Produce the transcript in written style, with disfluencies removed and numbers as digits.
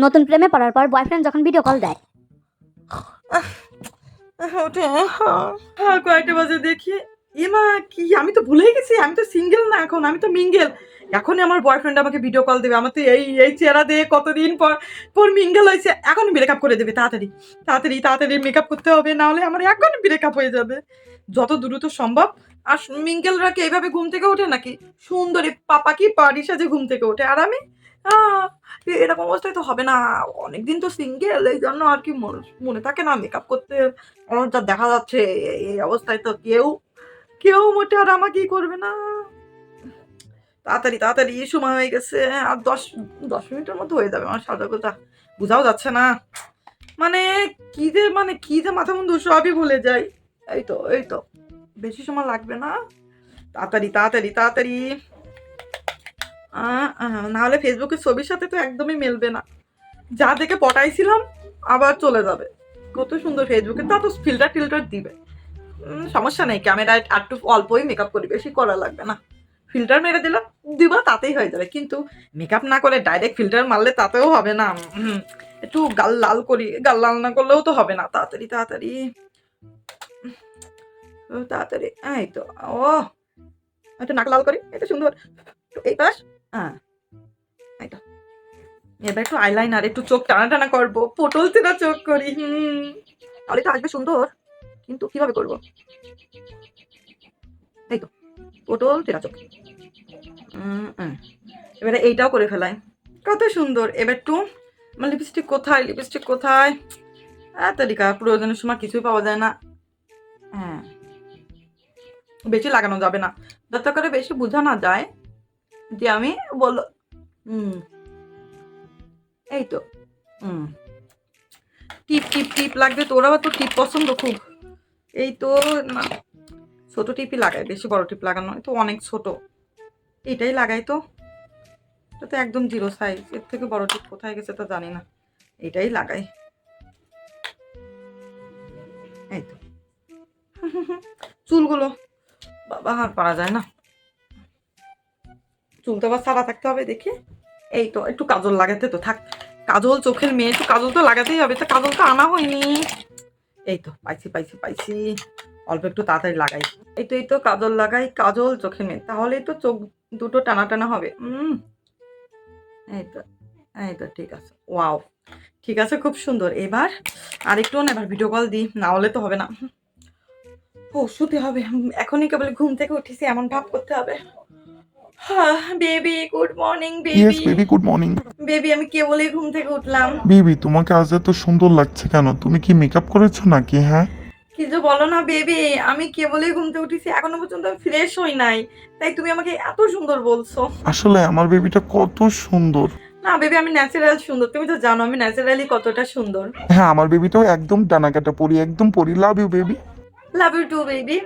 নতুন প্রেমে পড়ার পর বয়ফ্রেন্ড যখন ভিডিও কল দেয় ওঠে কয়েকটা বাজে দেখি এমা কি আমি তো ভুলেই গেছি আমি তো সিঙ্গেল না এখন আমি তো মিঙ্গেল এখনই আমার বয়ফ্রেন্ড আমাকে ভিডিও কল দেবে আমার তো এই এই চেহারা দিয়ে কতদিন পর পর মিঙ্গেল হয়েছে এখনই ব্রেকআপ করে দেবে তাড়াতাড়ি তাড়াতাড়ি তাড়াতাড়ি মেকআপ করতে হবে না হলে আমার এখনই ব্রেকআপ হয়ে যাবে যত দ্রুত সম্ভব। আর মিঙ্গেলরা কি এইভাবে ঘুম থেকে ওঠে নাকি সুন্দরী পাপা কি পাড়ি সাজে ঘুম থেকে ওঠে আর আমি আহ, এরকম অবস্থায় তো হবে না অনেকদিন তো সিঙ্গেল এই জন্য আর কি মনে থাকে না মেকআপ করতে আমার যা দেখা যাচ্ছে এই অবস্থায় তো কেউ কেউ মোটে আর আমাকেই করবে না তাড়াতাড়ি তাড়াতাড়ি সময় হয়ে গেছে আর 10 মিনিটের মধ্যে হয়ে যাবে আমার সাজা গোজা বোঝাও যাচ্ছে না মানে কি যে মাথা মুন্ডু সবই ভুলে যাই এই তো বেশি সময় লাগবে না তাড়াতাড়ি তাড়াতাড়ি তাড়াতাড়ি না হলে ফেসবুকের ছবির সাথে তো একদমই মেলবে না যা দেখে পটাইছিলাম আবার চলে যাবে কত সুন্দর ফেসবুকে তা তো ফিল্টার টিল্টার দিবে সমস্যা নেই ক্যামেরায় আর একটু অল্পই মেকআপ করি বেশি করা লাগবে না ফিল্টার মেরে দিলাম দিবা তাতেই হয়ে যাবে কিন্তু মেকআপ না করে ডাইরেক্ট ফিল্টার মারলে তাতেও হবে না একটু গাল লাল করি গাল লাল না করলেও তো হবে না তাড়াতাড়ি তাড়াতাড়ি তাড়াতাড়ি এই তো ও একটু নাক লাল করি এটা সুন্দর এই পাশ হ্যাঁ এই তো এবার একটু আইলাইনার একটু চোখ টানা টানা করবো পটল তেরা চোখ করি তাহলে তো আসবে সুন্দর কিন্তু কিভাবে করবো এই তো পটল তেরা চোখ এবারে এইটাও করে ফেলাই কত সুন্দর এবার একটু আমার লিপস্টিক কোথায় তরিকা প্রয়োজনের সময় কিছুই পাওয়া যায় না হ্যাঁ বেশি লাগানো যাবে না যাতে করে বেশি বোঝা না যায় যে আমি বললো এই তো টিপ টিপ টিপ লাগবে তোর আবার তো টিপ পছন্দ খুব এই তো না ছোট টিপই লাগাই বেশি বড় টিপ লাগানো তো অনেক ছোট এটাই লাগাই তো এটা তো একদম 0 সাইজ এর থেকে বড় টিপ কোথায় গেছে তা জানি না এটাই লাগাই এই তো চুলগুলো বাবা আর পারা যায় না চুল তো আবার সাদা থাকতে হবে দেখি এই তো একটু কাজল লাগাতে তো থাক কাজল চোখের মেয়ে একটু কাজল তো লাগাতেই হবে তো কাজল তো আনা হয়নি এই তো পাইছি অল্প একটু তাড়াতাড়ি লাগাই এই তো কাজল লাগাই কাজল চোখের মেয়ে তাহলেই তো চোখ দুটো টানা টানা হবে এই তো ঠিক আছে ওয়াও ঠিক আছে খুব সুন্দর এবার আরেকটু না এবার ভিডিও কল দিই না হলে তো হবে না ও শুতে হবে এখনই কেবল ঘুম থেকে উঠেছি এমন ভাব করতে হবে baby good morning yes baby baby good morning baby আমি কেবলই ঘুম থেকে উঠলাম বেবি তোমাকে আজ এত সুন্দর লাগছে কেন তুমি কি মেকআপ করেছো নাকি হ্যাঁ কি যে বলো না বেবি আমি কেবলই ঘুম থেকে উঠেছি এখনো পর্যন্ত আমি ফ্রেশ হই নাই তাই তুমি আমাকে এত সুন্দর বলছো আসলে আমার বেবিটা কত সুন্দর না বেবি আমি ন্যাচারাল সুন্দর তুমি তো জানো আমি ন্যাচারালি কতটা সুন্দর হ্যাঁ আমার বেবিটাও একদম ডানা কাটা পরি একদম পরি love you baby love you too baby